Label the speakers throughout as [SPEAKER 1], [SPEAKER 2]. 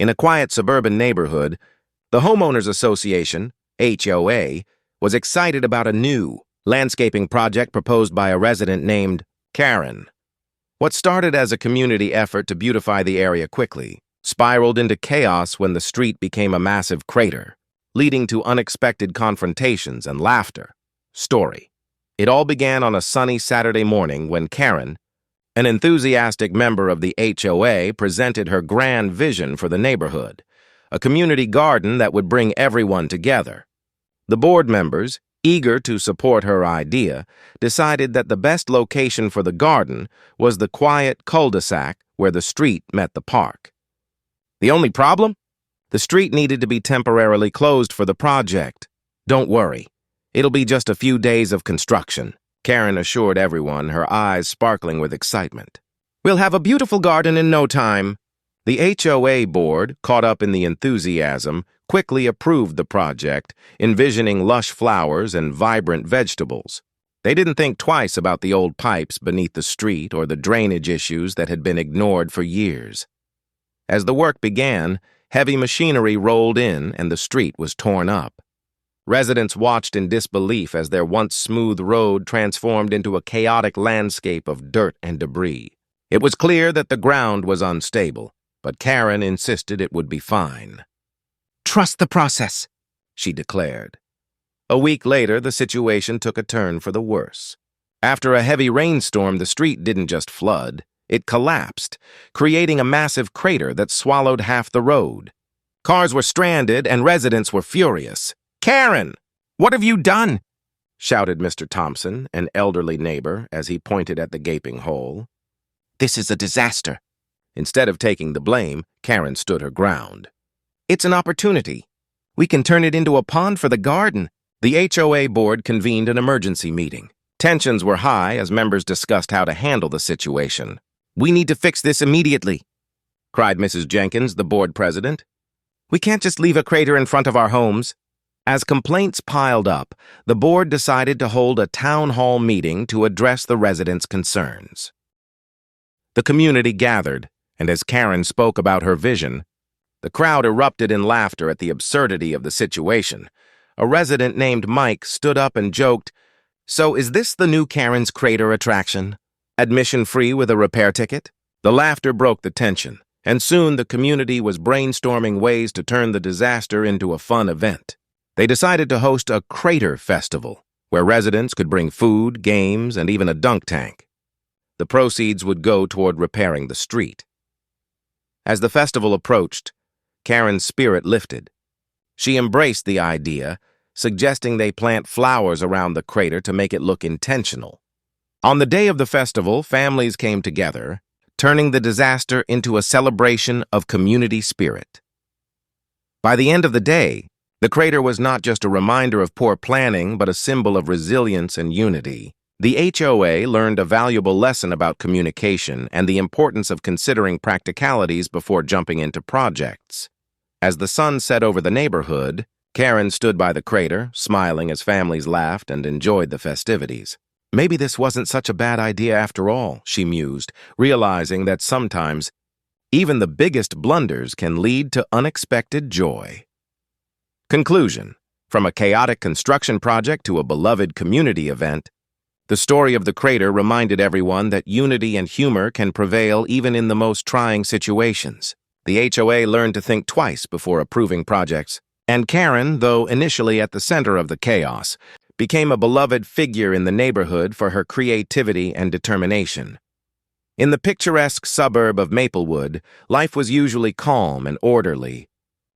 [SPEAKER 1] In a quiet suburban neighborhood, the Homeowners Association, HOA, was excited about a new landscaping project proposed by a resident named Karen. What started as a community effort to beautify the area quickly spiraled into chaos when the street became a massive crater, leading to unexpected confrontations and laughter. Story. It all began on a sunny Saturday morning when Karen, an enthusiastic member of the HOA, presented her grand vision for the neighborhood, a community garden that would bring everyone together. The board members, eager to support her idea, decided that the best location for the garden was the quiet cul-de-sac where the street met the park. The only problem? The street needed to be temporarily closed for the project. Don't worry, it'll be just a few days of construction, Karen assured everyone, her eyes sparkling with excitement. We'll have a beautiful garden in no time. The HOA board, caught up in the enthusiasm, quickly approved the project, envisioning lush flowers and vibrant vegetables. They didn't think twice about the old pipes beneath the street or the drainage issues that had been ignored for years. As the work began, heavy machinery rolled in and the street was torn up. Residents watched in disbelief as their once smooth road transformed into a chaotic landscape of dirt and debris. It was clear that the ground was unstable, but Karen insisted it would be fine. "Trust the process," she declared. A week later, the situation took a turn for the worse. After a heavy rainstorm, the street didn't just flood, it collapsed, creating a massive crater that swallowed half the road. Cars were stranded and residents were furious. "Karen, what have you done?" shouted Mr. Thompson, an elderly neighbor, as he pointed at the gaping hole. "This is a disaster." Instead of taking the blame, Karen stood her ground. "It's an opportunity. We can turn it into a pond for the garden." The HOA board convened an emergency meeting. Tensions were high as members discussed how to handle the situation. "We need to fix this immediately," cried Mrs. Jenkins, the board president. "We can't just leave a crater in front of our homes." As complaints piled up, the board decided to hold a town hall meeting to address the residents' concerns. The community gathered, and as Karen spoke about her vision, the crowd erupted in laughter at the absurdity of the situation. A resident named Mike stood up and joked, "So is this the new Karen's Crater attraction? Admission free with a repair ticket?" The laughter broke the tension, and soon the community was brainstorming ways to turn the disaster into a fun event. They decided to host a Crater Festival, where residents could bring food, games, and even a dunk tank. The proceeds would go toward repairing the street. As the festival approached, Karen's spirit lifted. She embraced the idea, suggesting they plant flowers around the crater to make it look intentional. On the day of the festival, families came together, turning the disaster into a celebration of community spirit. By the end of the day, the crater was not just a reminder of poor planning, but a symbol of resilience and unity. The HOA learned a valuable lesson about communication and the importance of considering practicalities before jumping into projects. As the sun set over the neighborhood, Karen stood by the crater, smiling as families laughed and enjoyed the festivities. Maybe this wasn't such a bad idea after all, she mused, realizing that sometimes even the biggest blunders can lead to unexpected joy. Conclusion. From a chaotic construction project to a beloved community event, the story of the crater reminded everyone that unity and humor can prevail even in the most trying situations. The HOA learned to think twice before approving projects, and Karen, though initially at the center of the chaos, became a beloved figure in the neighborhood for her creativity and determination. In the picturesque suburb of Maplewood, life was usually calm and orderly.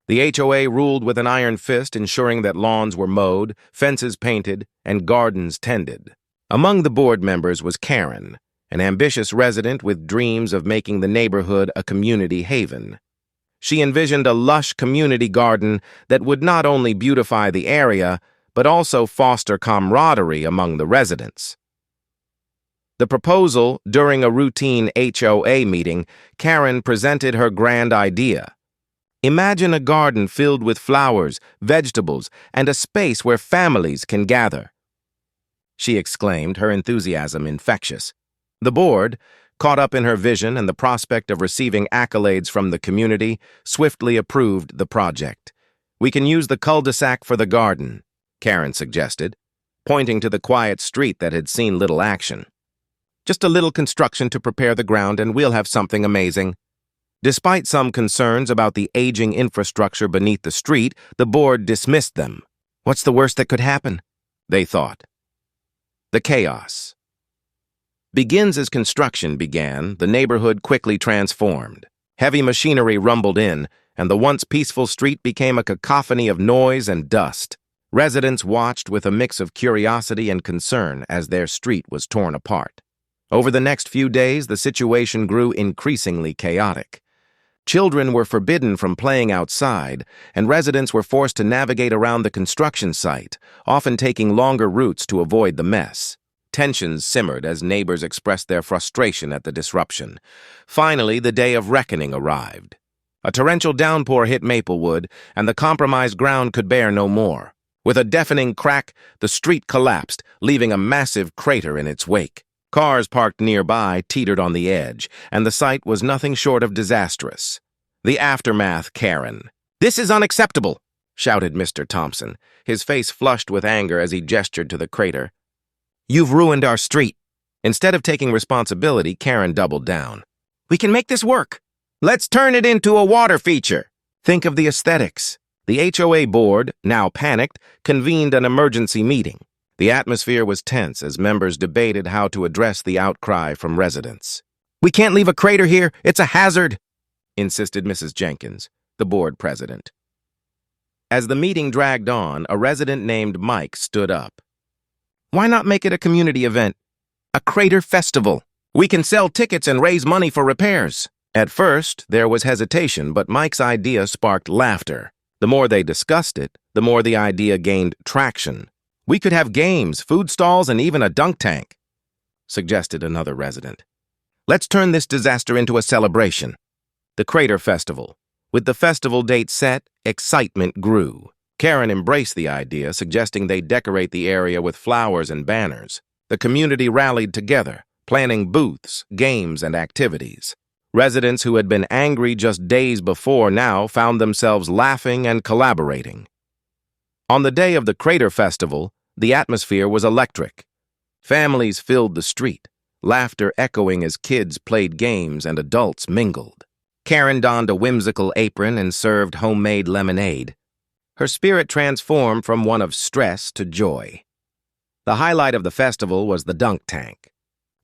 [SPEAKER 1] The HOA ruled with an iron fist, ensuring that lawns were mowed, fences painted, and gardens tended. Among the board members was Karen, an ambitious resident with dreams of making the neighborhood a community haven. She envisioned a lush community garden that would not only beautify the area, but also foster camaraderie among the residents. The proposal, during a routine HOA meeting, Karen presented her grand idea. Imagine a garden filled with flowers, vegetables, and a space where families can gather. She exclaimed, her enthusiasm infectious. The board, caught up in her vision and the prospect of receiving accolades from the community, swiftly approved the project. "We can use the cul-de-sac for the garden," Karen suggested, pointing to the quiet street that had seen little action. "Just a little construction to prepare the ground and we'll have something amazing." Despite some concerns about the aging infrastructure beneath the street, the board dismissed them. What's the worst that could happen? They thought. The chaos. Begins as construction began, the neighborhood quickly transformed. Heavy machinery rumbled in, and the once peaceful street became a cacophony of noise and dust. Residents watched with a mix of curiosity and concern as their street was torn apart. Over the next few days, the situation grew increasingly chaotic. Children were forbidden from playing outside, and residents were forced to navigate around the construction site, often taking longer routes to avoid the mess. Tensions simmered as neighbors expressed their frustration at the disruption. Finally, the day of reckoning arrived. A torrential downpour hit Maplewood, and the compromised ground could bear no more. With a deafening crack, the street collapsed, leaving a massive crater in its wake. Cars parked nearby teetered on the edge, and the sight was nothing short of disastrous. The aftermath, Karen. "This is unacceptable," shouted Mr. Thompson, his face flushed with anger as he gestured to the crater. "You've ruined our street." Instead of taking responsibility, Karen doubled down. "We can make this work. Let's turn it into a water feature." Think of the aesthetics. The HOA board, now panicked, convened an emergency meeting. The atmosphere was tense as members debated how to address the outcry from residents. "We can't leave a crater here. It's a hazard," insisted Mrs. Jenkins, the board president. As the meeting dragged on, a resident named Mike stood up. "Why not make it a community event? A crater festival. We can sell tickets and raise money for repairs." At first, there was hesitation, but Mike's idea sparked laughter. The more they discussed it, the more the idea gained traction. "We could have games, food stalls, and even a dunk tank," suggested another resident. "Let's turn this disaster into a celebration." The Crater Festival. With the festival date set, excitement grew. Karen embraced the idea, suggesting they decorate the area with flowers and banners. The community rallied together, planning booths, games, and activities. Residents who had been angry just days before now found themselves laughing and collaborating. On the day of the Crater Festival, the atmosphere was electric. Families filled the street, laughter echoing as kids played games and adults mingled. Karen donned a whimsical apron and served homemade lemonade. Her spirit transformed from one of stress to joy. The highlight of the festival was the dunk tank,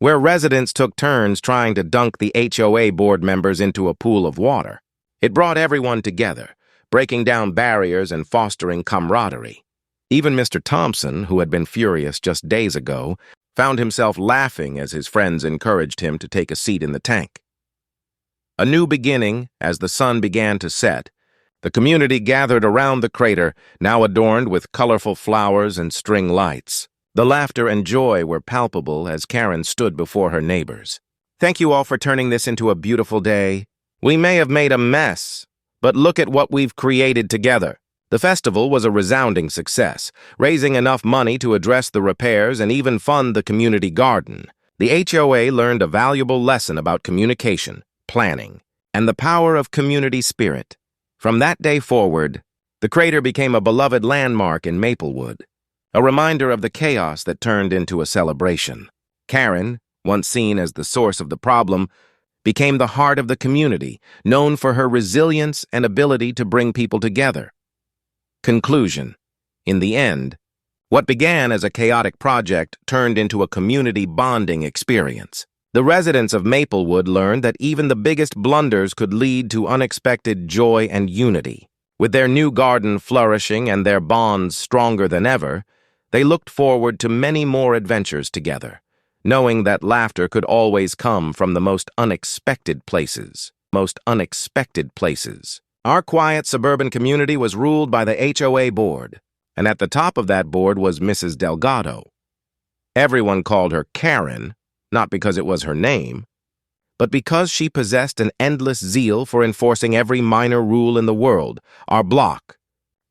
[SPEAKER 1] where residents took turns trying to dunk the HOA board members into a pool of water. It brought everyone together, breaking down barriers and fostering camaraderie. Even Mr. Thompson, who had been furious just days ago, found himself laughing as his friends encouraged him to take a seat in the tank. A new beginning, as the sun began to set, the community gathered around the crater, now adorned with colorful flowers and string lights. The laughter and joy were palpable as Karen stood before her neighbors. "Thank you all for turning this into a beautiful day. We may have made a mess, but look at what we've created together." The festival was a resounding success, raising enough money to address the repairs and even fund the community garden. The HOA learned a valuable lesson about communication, planning, and the power of community spirit. From that day forward, the crater became a beloved landmark in Maplewood, a reminder of the chaos that turned into a celebration. Karen, once seen as the source of the problem, became the heart of the community, known for her resilience and ability to bring people together. Conclusion. In the end, what began as a chaotic project turned into a community bonding experience. The residents of Maplewood learned that even the biggest blunders could lead to unexpected joy and unity. With their new garden flourishing and their bonds stronger than ever, they looked forward to many more adventures together, knowing that laughter could always come from the most unexpected places. Our quiet suburban community was ruled by the HOA board, and at the top of that board was Mrs. Delgado. Everyone called her Karen, not because it was her name, but because she possessed an endless zeal for enforcing every minor rule in the world. Our block,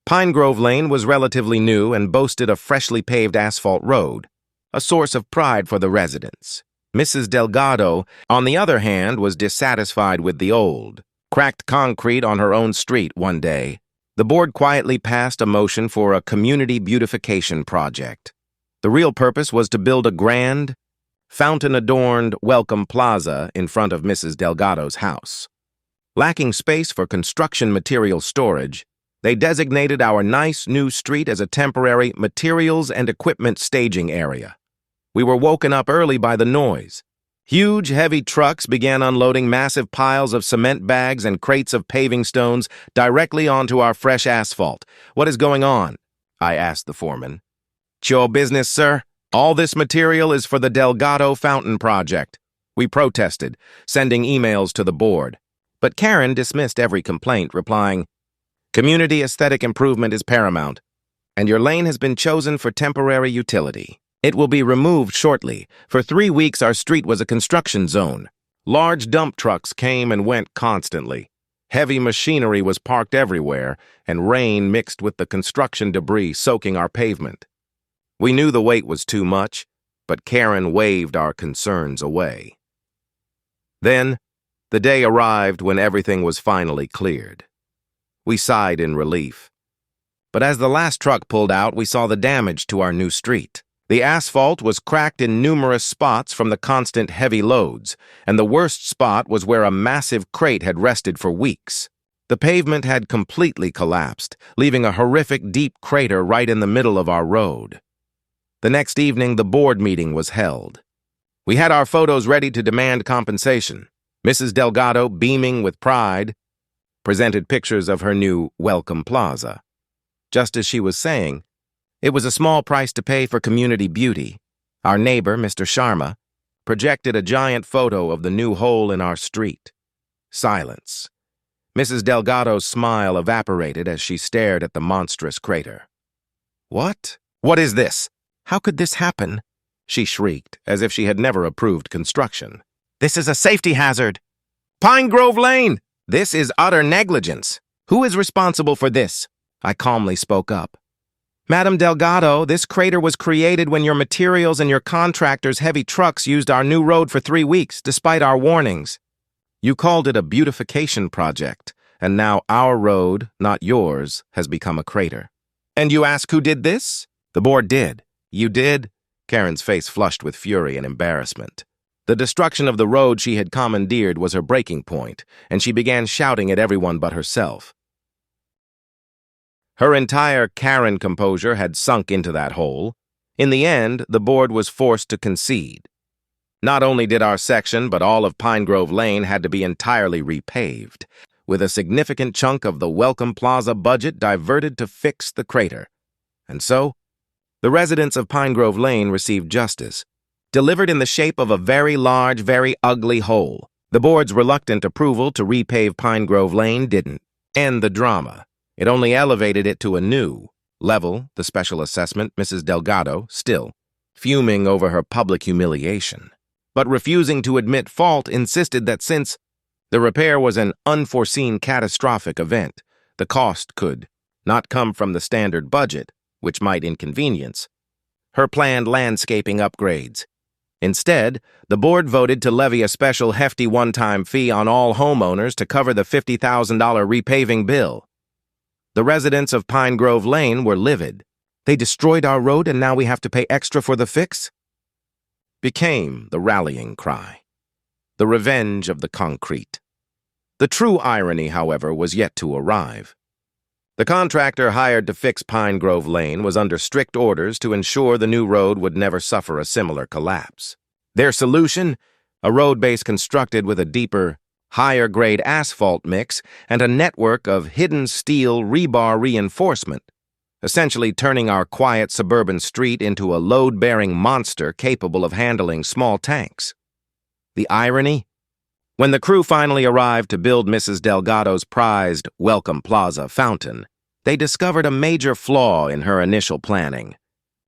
[SPEAKER 1] Pine Grove Lane, was relatively new and boasted a freshly paved asphalt road, a source of pride for the residents. Mrs. Delgado, on the other hand, was dissatisfied with the old, cracked concrete on her own street one day. The board quietly passed a motion for a community beautification project. The real purpose was to build a grand, fountain-adorned welcome plaza in front of Mrs. Delgado's house. Lacking space for construction material storage, they designated our nice new street as a temporary materials and equipment staging area. We were woken up early by the noise. Huge, heavy trucks began unloading massive piles of cement bags and crates of paving stones directly onto our fresh asphalt. "What is going on?" I asked the foreman. "It's your business, sir. All this material is for the Delgado Fountain Project." We protested, sending emails to the board. But Karen dismissed every complaint, replying, "Community aesthetic improvement is paramount, and your lane has been chosen for temporary utility. It will be removed shortly. For 3 weeks, our street was a construction zone. Large dump trucks came and went constantly. Heavy machinery was parked everywhere, and rain mixed with the construction debris soaking our pavement. We knew the weight was too much, but Karen waved our concerns away. Then, the day arrived when everything was finally cleared. We sighed in relief. But as the last truck pulled out, we saw the damage to our new street. The asphalt was cracked in numerous spots from the constant heavy loads, and the worst spot was where a massive crate had rested for weeks. The pavement had completely collapsed, leaving a horrific deep crater right in the middle of our road. The next evening, the board meeting was held. We had our photos ready to demand compensation. Mrs. Delgado, beaming with pride, presented pictures of her new welcome plaza. Just as she was saying, it was a small price to pay for community beauty. Our neighbor, Mr. Sharma, projected a giant photo of the new hole in our street. Silence. Mrs. Delgado's smile evaporated as she stared at the monstrous crater. "What? What is this? How could this happen?" she shrieked, as if she had never approved construction. "This is a safety hazard. Pine Grove Lane! This is utter negligence. Who is responsible for this?" I calmly spoke up. "Madam Delgado, this crater was created when your materials and your contractors' heavy trucks used our new road for 3 weeks, despite our warnings. You called it a beautification project, and now our road, not yours, has become a crater. And you ask who did this? The board did. You did?" Karen's face flushed with fury and embarrassment. The destruction of the road she had commandeered was her breaking point, and she began shouting at everyone but herself. Her entire Karen composure had sunk into that hole. In the end, the board was forced to concede. Not only did our section, but all of Pine Grove Lane had to be entirely repaved, with a significant chunk of the Welcome Plaza budget diverted to fix the crater. And so, the residents of Pine Grove Lane received justice, delivered in the shape of a very large, very ugly hole. The board's reluctant approval to repave Pine Grove Lane didn't end the drama. It only elevated it to a new level. The special assessment, Mrs. Delgado, still fuming over her public humiliation, but refusing to admit fault, insisted that since the repair was an unforeseen catastrophic event, the cost could not come from the standard budget, which might inconvenience her planned landscaping upgrades. Instead, the board voted to levy a special hefty one-time fee on all homeowners to cover the $50,000 repaving bill. The residents of Pine Grove Lane were livid. "They destroyed our road and now we have to pay extra for the fix?" became the rallying cry. The revenge of the concrete. The true irony, however, was yet to arrive. The contractor hired to fix Pine Grove Lane was under strict orders to ensure the new road would never suffer a similar collapse. Their solution? A road base constructed with a deeper, higher-grade asphalt mix and a network of hidden steel rebar reinforcement, essentially turning our quiet suburban street into a load-bearing monster capable of handling small tanks. The irony? When the crew finally arrived to build Mrs. Delgado's prized Welcome Plaza fountain, they discovered a major flaw in her initial planning.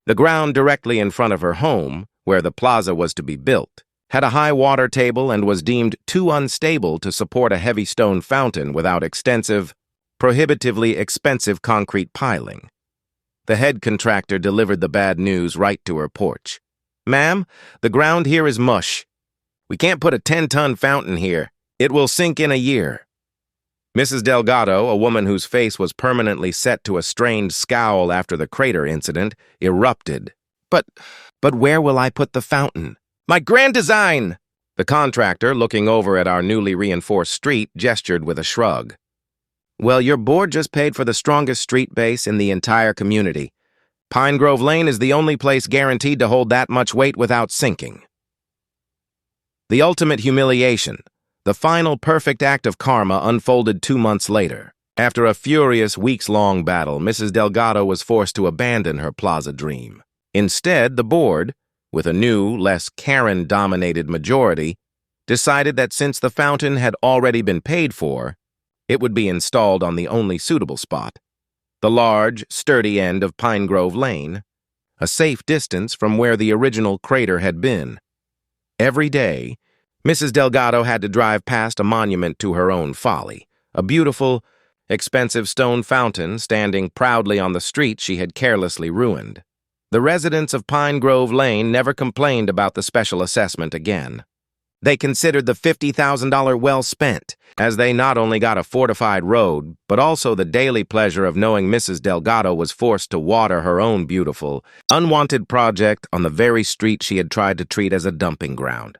[SPEAKER 1] The ground directly in front of her home, where the plaza was to be built, had a high water table and was deemed too unstable to support a heavy stone fountain without extensive, prohibitively expensive concrete piling. The head contractor delivered the bad news right to her porch. "Ma'am, the ground here is mush. We can't put a 10-ton fountain here. It will sink in a year. Mrs. Delgado, a woman whose face was permanently set to a strained scowl after the crater incident, erupted. But where will I put the fountain? My grand design! The contractor, looking over at our newly reinforced street, gestured with a shrug. Well, your board just paid for the strongest street base in the entire community. Pine Grove Lane is the only place guaranteed to hold that much weight without sinking. The ultimate humiliation, the final perfect act of karma, unfolded 2 months later. After a furious, weeks-long battle, Mrs. Delgado was forced to abandon her plaza dream. Instead, the board, with a new, less Karen-dominated majority, decided that since the fountain had already been paid for, it would be installed on the only suitable spot, the large, sturdy end of Pine Grove Lane, a safe distance from where the original crater had been. Every day, Mrs. Delgado had to drive past a monument to her own folly, a beautiful, expensive stone fountain standing proudly on the street she had carelessly ruined. The residents of Pine Grove Lane never complained about the special assessment again. They considered the $50,000 well spent, as they not only got a fortified road, but also the daily pleasure of knowing Mrs. Delgado was forced to water her own beautiful, unwanted project on the very street she had tried to treat as a dumping ground.